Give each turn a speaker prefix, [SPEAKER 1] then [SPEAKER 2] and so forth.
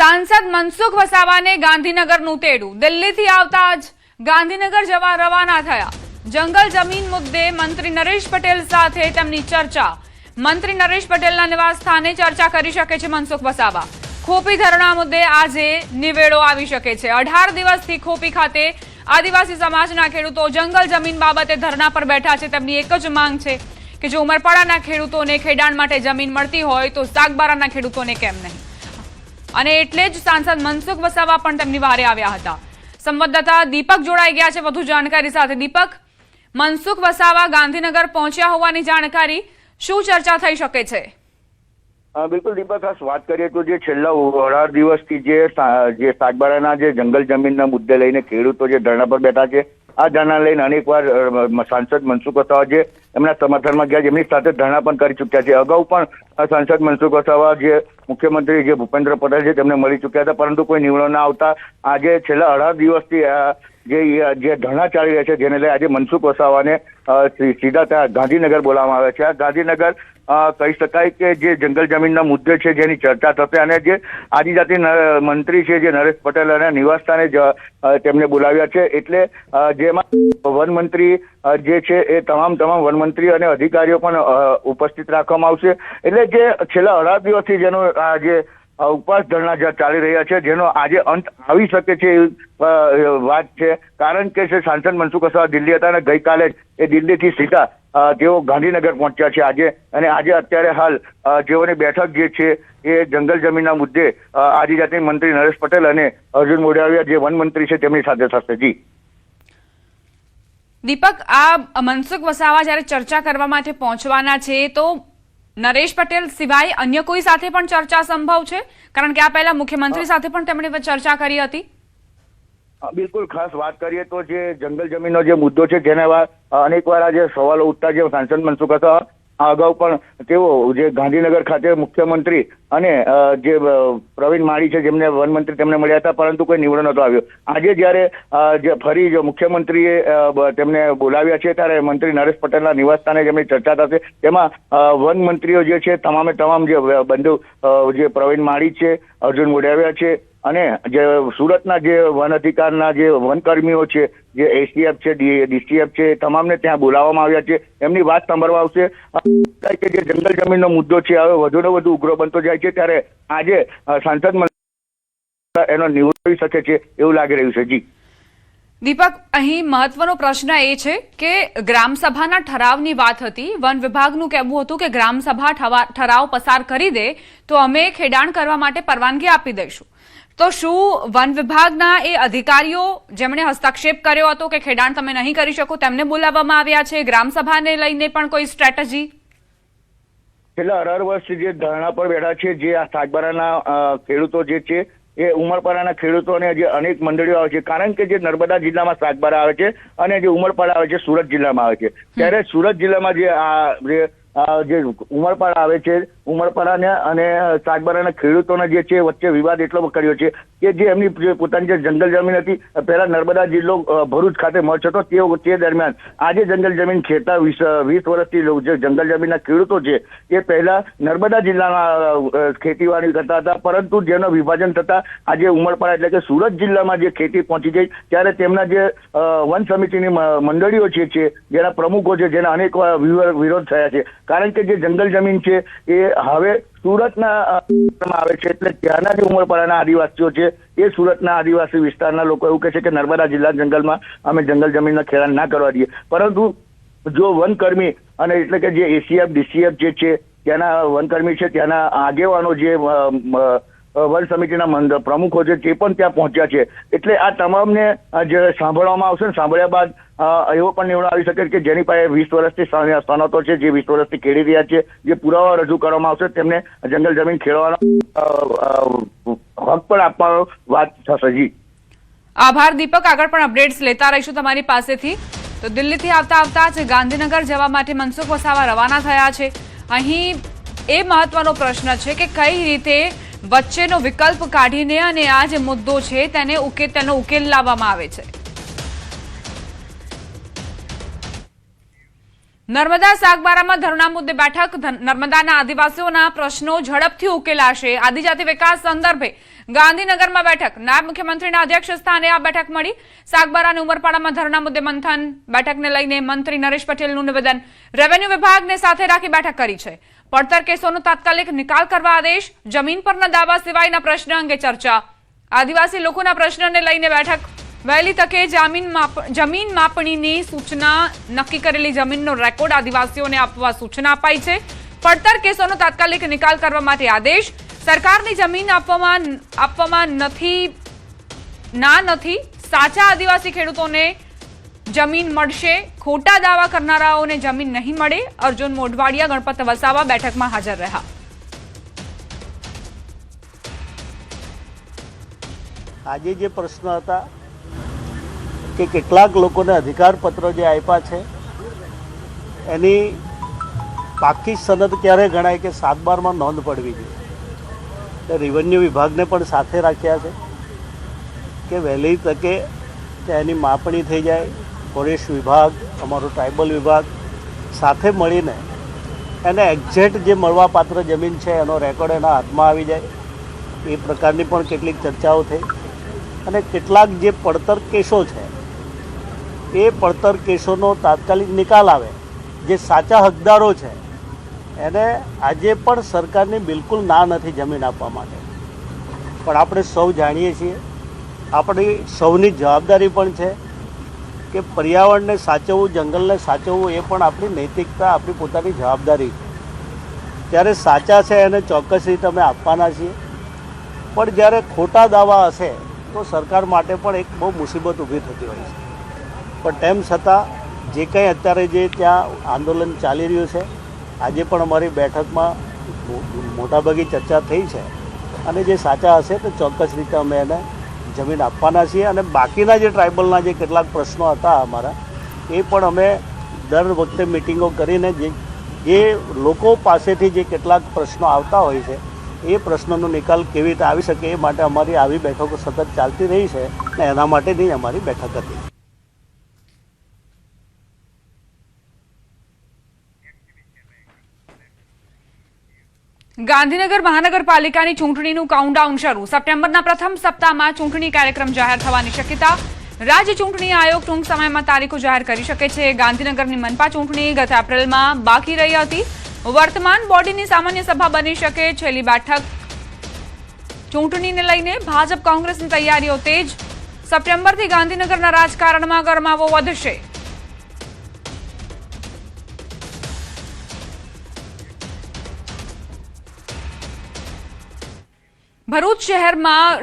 [SPEAKER 1] सांसद मनसुख वसावाने गांधीनगरનું તેડું દિલ્હીથી આવતા જ ગાંધીનગર જવા રવાના થયા। જંગલ જમીન મુદ્દે મંત્રી નરેશ પટેલ સાથે તેમની ચર્ચા। મંત્રી નરેશ પટેલના નિવાસ સ્થાને ચર્ચા કરી શકે છે મનસુખ વસાવા। ખોપી ધરણા મુદ્દે આજે નિવેડો આવી શકે છે। 18 દિવસથી ખોપી ખાતે આદિવાસી સમાજના ખેડૂતો જંગલ જમીન બાબતે ધરણા પર બેઠા છે। તેમની એક જ માંગ છે કે જો ઉમરપાડાના ખેડૂતોને ખેડાણ માટે જમીન મળતી હોય તો સાગબારાના ખેડૂતોને કેમ નહીં। અને એટલે જ સાંસદ મનસુખ વસાવા પણ તેમની વારે આવ્યા હતા। સંવાદદાતા દીપક જોડાઈ ગયા છે વધુ જાણકારી સાથે। દીપક, મનસુખ વસાવા ગાંધીનગર પહોંચ્યા હોવાની જાણકારી, શું ચર્ચા થઈ શકે છે?
[SPEAKER 2] બિલકુલ દીપક, ખાસ વાત કરીએ તો જે છેલ્લા 18 દિવસથી જે સાગબારાના જે જંગલ જમીનના મુદ્દે લઈને ખેડૂતો જે ધરણા પર બેઠા છે, આ ધરણા લઈને અનેકવાર સાંસદ મનસુખ વસાવા જે એમના સમર્થનમાં ગયા, જેમની સાથે ધરણા પણ કરી ચૂક્યા છે। અગાઉ પણ સાંસદ મનસુખ વસાવા જે મુખ્યમંત્રી જે ભૂપેન્દ્ર પટેલ છે તેમને મળી ચૂક્યા હતા, પરંતુ કોઈ નિર્ણય ના આવતા આજે છેલ્લા 18 દિવસથી જે ધરણા ચાલી રહ્યા છે, જેને લઈ આજે મનસુખ વસાવાને સીધા ત્યાં ગાંધીનગર બોલાવવામાં આવે છે। આ ગાંધીનગર કહી શકાય કે જે જંગલ જમીનના મુદ્દે છે જેની ચર્ચા થશે, અને જે આદિજાતિ મંત્રી છે જે નરેશ પટેલ અને નિવાસ સ્થાને તેમને બોલાવ્યા છે। એટલે જેમાં વન મંત્રી જે છે એ તમામ વનમંત્રી અને અધિકારીઓ પણ ઉપસ્થિત રાખવામાં આવશે। એટલે જે છેલ્લા 18 દિવસથી જેનો જે ઉપવાસ ધરણા ચાલી રહ્યા છે, જેનો આજે અંત આવી શકે છે એવી વાત છે। કારણ કે સાંસદ મનસુખ વસાવા દિલ્હી હતા અને ગઈકાલે જ એ દિલ્હીથી સીધા તેઓ ગાંધીનગર પહોંચ્યા છે આજે, અને આજે અત્યારે હાલ જેઓની બેઠક જે છે એ જંગલ જમીનના મુદ્દે આદિજાતિ મંત્રી નરેશ પટેલ અને અર્જુન મોઢવાડિયા જે વન મંત્રી છે તેમની સાથે થશે। જી
[SPEAKER 1] દીપક, આ મનસુખ વસાવા જ્યારે ચર્ચા કરવા માટે પહોંચવાના છે તો નરેશ પટેલ સિવાય અન્ય કોઈ સાથે પણ ચર્ચા સંભવ છે? કારણ કે આ પહેલા મુખ્યમંત્રી સાથે પણ તેમણે ચર્ચા કરી હતી।
[SPEAKER 2] બિલકુલ, ખાસ વાત કરીએ તો જે જંગલ જમીનનો જે મુદ્દો છે જેના અનેકવાર આજે સવાલો ઉઠતા જે સાંસદ મનસુખ વસાવા અગાઉ પણ તેઓ જે ગાંધીનગર ખાતે મુખ્યમંત્રી અને જે પ્રવીણ માળી છે જેમને વનમંત્રી તેમને મળ્યા હતા, પરંતુ કોઈ નિવડો નહોતો આવ્યો। આજે જ્યારે ફરી મુખ્યમંત્રીએ તેમને બોલાવ્યા છે ત્યારે મંત્રી નરેશ પટેલના નિવાસ સ્થાને જેમની ચર્ચા થશે, તેમાં વન મંત્રીઓ જે છે તમામે તમામ જે બંધુ જે પ્રવીણ માળી છે, અર્જુન મોઢવાડિયા છે અને જે સુરતના જે વન અધિકારના જે વનકર્મીઓ છે, જે એસીએફ છે, ડીસીએફ છે, તમામને ત્યાં બોલાવવામાં આવ્યા છે। એમની વાત સાંભળવા આવશે કે જે જંગલ જમીનનો મુદ્દો છે હવે વધુ ને વધુ ઉગ્ર બનતો જાય છે, ત્યારે આજે સાંસદ એનો નિવડી શકે છે એવું લાગી રહ્યું છે। જી
[SPEAKER 1] દીપક, અહીં મહત્વનો પ્રશ્ન એ છે કે ગ્રામસભાના ઠરાવની વાત હતી। વન વિભાગનું કહેવું હતું કે ગ્રામસભા ઠરાવ પસાર કરી દે તો અમે ખેડાણ કરવા માટે પરવાનગી આપી દઈશું। તો શું વન વિભાગના એ અધિકારીઓ જેમણે હસ્તક્ષેપ કર્યો હતો કે ખેડાણ તમે નહીં કરી શકો તેમને બોલાવવામાં આવ્યા છે? ગ્રામસભાને લઈને પણ કોઈ સ્ટ્રેટેજી?
[SPEAKER 2] છેલ્લા 18 વર્ષથી જે ધરણા પર બેઠા છે, જે આ સાગબારાના ખેડૂતો જે છે એ ઉમરપાડાના ખેડૂતો અને જે અનેક મંડળીઓ આવે છે, કારણ કે જે નર્મદા જિલ્લામાં સાગબારા આવે છે અને જે ઉમરપાડા આવે છે સુરત જિલ્લામાં આવે છે, ત્યારે સુરત જિલ્લામાં જે ઉમરપાડા આવે છે, ઉમરપાડા અને સાગબારાના ખેડૂતોને જે છે વચ્ચે વિવાદ એટલો કર્યો છે કે જે એમની પોતાની જે જંગલ જમીન હતી, પહેલા નર્મદા જિલ્લો ભરૂચ ખાતે મર્જ હતો, તે દરમિયાન આજે જંગલ જમીન ખેડતા 20 વર્ષથી જે જંગલ જમીનના ખેડૂતો છે એ પહેલા નર્મદા જિલ્લામાં ખેતીવાડી કરતા હતા, પરંતુ જેનો વિભાજન થતા આજે ઉમરપાડા એટલે કે સુરત જિલ્લામાં જે ખેતી પહોંચી ગઈ, ત્યારે તેમના જે વન સમિતિની મંડળીઓ છે જેના પ્રમુખો છે, જેના અનેક વિરોધ થયા છે, કારણ કે જે જંગલ જમીન છે એ હવે સુરતના આવે છે, એટલે ત્યાંના જે ઉમરપાડાના આદિવાસીઓ છે એ સુરતના આદિવાસી વિસ્તારના લોકો એવું કહે છે કે નર્મદા જિલ્લાના જંગલમાં અમે જંગલ જમીનના ખેડાણ ના કરવા દઈએ। પરંતુ જો વનકર્મી અને એટલે કે જે એસીએફ ડીસીએફ જે છે ત્યાંના વનકર્મી છે, ત્યાંના આગેવાનો જે વન સમિતિના પ્રમુખો છે તે પણ ત્યાં પહોંચ્યા છે, એટલે આ તમામને જે સાંભળવામાં આવશે ને સાંભળ્યા બાદ એવો પણ નિર્ણય આવી શકે કે જેની પાસે 20 વર્ષથી સનતો છે, જે 20 વર્ષથી ખેડી રહ્યા છે, જે પુરાવા રજૂ કરવામાં આવશે તેમને જંગલ જમીન ખેડવાનો હક પણ આપવાનો વાત થશે। જી
[SPEAKER 1] આભાર દીપક, આગળ પણ અપડેટ્સ લેતા રહીશું તમારી પાસેથી। તો દિલ્હીથી આવતા જ ગાંધીનગર જવા માટે મનસુખ વસાવા રવાના થયા છે। અહીં એ મહત્વનો પ્રશ્ન છે કે કઈ રીતે વચ્ચેનો વિકલ્પ કાઢીને અને આ જે મુદ્દો છે તેનો ઉકેલ લાવવામાં આવે છે। નર્મદા સાગબારામાં ધરણા મુદ્દે બેઠક નર્મદાના આદિવાસીઓના પ્રશ્નો ઝડપથી ઉકેલાશે આદિજાતિ વિકાસ સંદર્ભે ગાંધીનગરમાં બેઠક નાયબ મુખ્યમંત્રીના અધ્યક્ષ સ્થાને આ બેઠક મળી સાગબારા અને ઉમરપાડામાં ધરણા મુદ્દે મંથન બેઠકને લઈને મંત્રી નરેશ પટેલનું નિવેદન રેવન્યુ વિભાગને સાથે રાખી બેઠક કરી છે પડતર કેસોનો તાત્કાલિક નિકાલ કરવા આદેશ જમીન પરના દાવા સિવાયના પ્રશ્ન અંગે ચર્ચા આદિવાસી લોકોના પ્રશ્નને લઈને બેઠક વહેલી તકે જમીન માપણીની સૂચના નક્કી કરેલી જમીનનો રેકોર્ડ આદિવાસીઓને આપવા સૂચના અપાઈ છે પડતર કેસોનો તાત્કાલિક નિકાલ કરવા માટે આદેશ સરકારની જમીન આપવામાં નથી સાચા આદિવાસી ખેડૂતોને જમીન મળશે ખોટા દાવા કરનારાઓને જમીન નહીં મળે અર્જુન મોઢવાડિયા ગણપત વસાવા બેઠકમાં હાજર રહ્યા
[SPEAKER 3] આજે જે પ્રશ્ન હતા કે કેટલાક લોકોને અધિકાર પત્રો જે આપ્યા છે એની પાકી સનદ ક્યારે ગણાય કે 7/12માં નોંધ પડવી જોઈએ રેવન્યુ વિભાગને પણ સાથે રાખ્યા છે કે વહેલી તકે એની માપણી થઈ જાય ફોરેસ્ટ વિભાગ અમારો ટ્રાઇબલ વિભાગ સાથે મળીને એને એક્ઝેક્ટ જે મળવાપાત્ર જમીન છે એનો રેકોર્ડ એના હાથમાં આવી જાય એ પ્રકારની પણ કેટલીક ચર્ચાઓ થઈ અને કેટલાક જે પડતર કેસો છે એ પડતર કેસોનો તાત્કાલિક નિકાલ આવે જે સાચા હકદારો છે એને આજે પણ સરકારની બિલકુલ ના નથી જમીન આપવા માટે પણ આપણે સૌ જાણીએ છીએ આપણી સૌની જવાબદારી પણ છે કે પર્યાવરણને સાચવવું જંગલને સાચવવું એ પણ આપણી નૈતિકતા આપણી પોતાની જવાબદારી છે ત્યારે સાચા છે એને ચોક્કસ રીતે અમે આપવાના છીએ પણ જ્યારે ખોટા દાવા હશે તો સરકાર માટે પણ એક બહુ મુસીબત ઊભી થતી હોય છે પણ તેમ છતાં જે કંઈ અત્યારે જે ત્યાં આંદોલન ચાલી રહ્યું છે આજે પણ અમારી બેઠકમાં મોટાભાગે ચર્ચા થઈ છે અને જે સાચા હશે તો ચોક્કસ રીતે અમે એને જમીન આપવાના છીએ અને બાકીના જે ટ્રાઇબલના જે કેટલાક પ્રશ્નો હતા અમારા એ પણ અમે દર વખતે મિટિંગો કરીને જે લોકો પાસેથી જે કેટલાક પ્રશ્નો આવતા હોય છે એ પ્રશ્નનો નિકાલ કેવી રીતે આવી શકે એ માટે અમારી આવી બેઠકો સતત ચાલતી રહી છે અને એના માટેની અમારી બેઠક હતી
[SPEAKER 1] ગાંધીનગર મહાનગરપાલિકાની ચૂંટણીનું કાઉન્ટડાઉન શરૂ સપ્ટેમ્બરના પ્રથમ સપ્તાહમાં ચૂંટણી કાર્યક્રમ જાહેર થવાની શક્યતા રાજ્ય ચૂંટણી આયોગ ટૂંક સમયમાં તારીખો જાહેર કરી શકે છે ગાંધીનગરની મનપા ચૂંટણી ગત એપ્રિલમાં બાકી રહી હતી વર્તમાન બોડીની સામાન્ય સભા બની શકે છેલ્લી બેઠક ચૂંટણીને લઈને ભાજપ કોંગ્રેસની તૈયારીઓ તેજ સપ્ટેમ્બરથી ગાંધીનગરના રાજકારણમાં ગરમાવો વધશે ભરૂચ શહેરમાં